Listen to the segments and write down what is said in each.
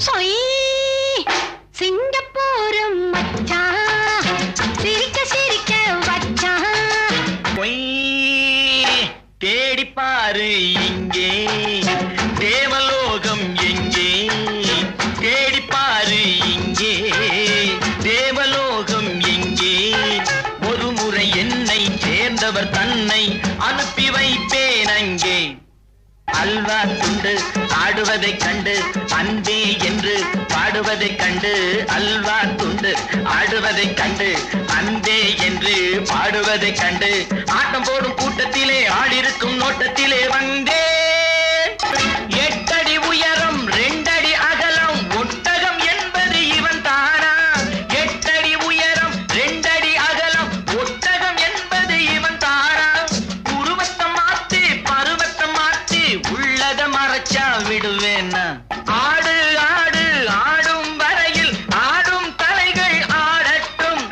சொய் சிங்கப்பூரும் மச்சான் சிரிக்க சிரிக்க வச்சான். பொய் தேடிப்பாரு இங்கே தேவலோகம் எங்கே தேடிப்பாரு இங்கே தேவலோகம் எங்கே ஒரு முறை என்னை சேர்ந்தவர் தன்னை அனுப்பி வைப்பேன் அங்கே. அல்வா துண்டு ஆடுவதைக் கண்டு அன்பே என்று பாடுவதைக் கண்டு அல்வா துண்டு ஆடுவதைக் கண்டு அன்பே என்று பாடுவதைக் கண்டு ஆட்டம் போடும் கூட்டத்திலே ஆடிருக்கும் நோட்டத்திலே வந்தே. 8 அடி உயரம் 2 அடி அகலம் ஒட்டகம் என்பது இவன் தானா? 8 அடி உயரம் 2 அடி அகலம் ஒட்டகம் என்பது இவன் தானா? உருவத்தை மாத்தி பருவத்தை மாத்தி உள்ளத மறைச்சா விடுவேன்னா? ஆடு ஆடு ஆடும் வரையில் ஆடும் தலைகள் ஆடட்டும்.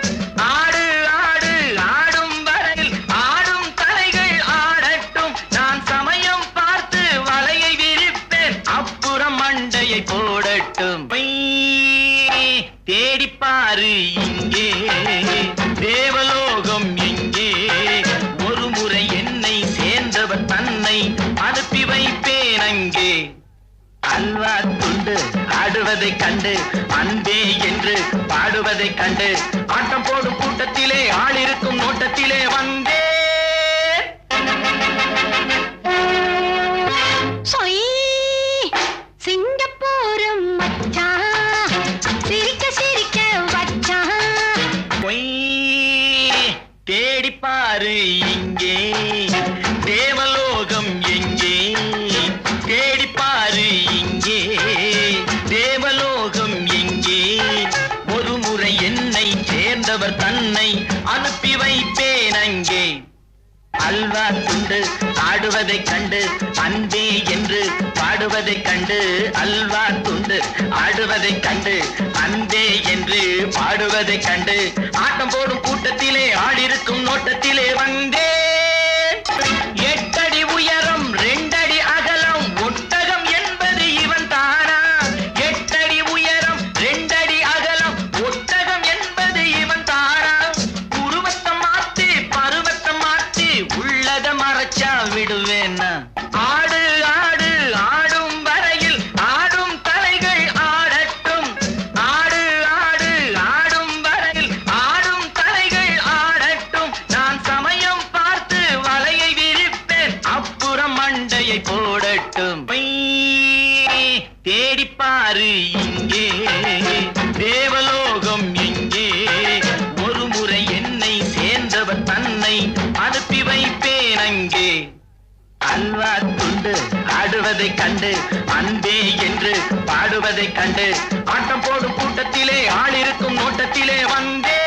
ஆடு ஆடு ஆடும் வரையில் ஆடும் தலைகள் ஆடட்டும். நான் சமயம் பார்த்து வலையை விரிப்பேன் அப்புறம் மண்டையை போடட்டும். தேடிப்பாரு இங்கே தேவலோகம் எங்கே ஒரு முறை என்னை சேர்ந்தவர் தன்னை அனுப்பி வைப்பேன் அங்கே. அல்வா துண்டு ஆடுவதைக் கண்டு அன்பே என்று பாடுவதைக் கண்டு ஆட்டம் போடும் கூட்டத்திலே ஆளிருக்கும் நோட்டத்திலே வந்தே. சொய் சிங்கப்பூரும் மச்சான் சிரிக்க சிரிக்க வச்சான். பொய் தேடிப்பாரு இங்கே தேவலோகம் எங்கே தேடிப்பாரு இங்கே தேவலோகம் எங்கே ஒரு முறை என்னை சேர்ந்தவர் தன்னை அனுப்பி வைப்பேன் அங்கே. அல்வா துண்டு ஆடுவதைக் கண்டு அன்பே என்று பாடுவதைக் கண்டு அல்வா துண்டு ஆடுவதைக் கண்டு அன்பே என்று பாடுவதைக் கண்டு ஆட்டம் போடும் கூட்டத்திலே ஆடிருக்கும் நோட்டத்திலே வந்தே. 8 அடி உயரம் 2 அடி அகலம் ஒட்டகம் என்பது இவன் தானா? 8 அடி உயரம் 2 அடி அகலம் ஒட்டகம் என்பது இவன் தானா? உருவத்தை மாத்தி பருவத்தை மாத்தி உள்ளத மறைச்சா விடுவேன்னா? ஆடு ஆடு ஆடும் வரையில் ஆடும் தலைகள் ஆடட்டும். ஆடு ஆடு ஆடும் வரையில் ஆடும் தலைகள் ஆடட்டும். நான் சமயம் பார்த்து வலையை விரிப்பேன் அப்புறம் மண்டையை போடட்டும். தேடிப்பாரு இங்கே தேவலோகம் எங்கே ஒரு முறை என்னை சேர்ந்தவர் தன்னை அனுப்பி வைப்பேன் அங்கே. அல்வா துண்டு ஆடுவதைக் கண்டு அன்பே என்று பாடுவதைக் கண்டு ஆட்டம் போடும் கூட்டத்திலே ஆளிருக்கும் நோட்டத்திலே வந்தே.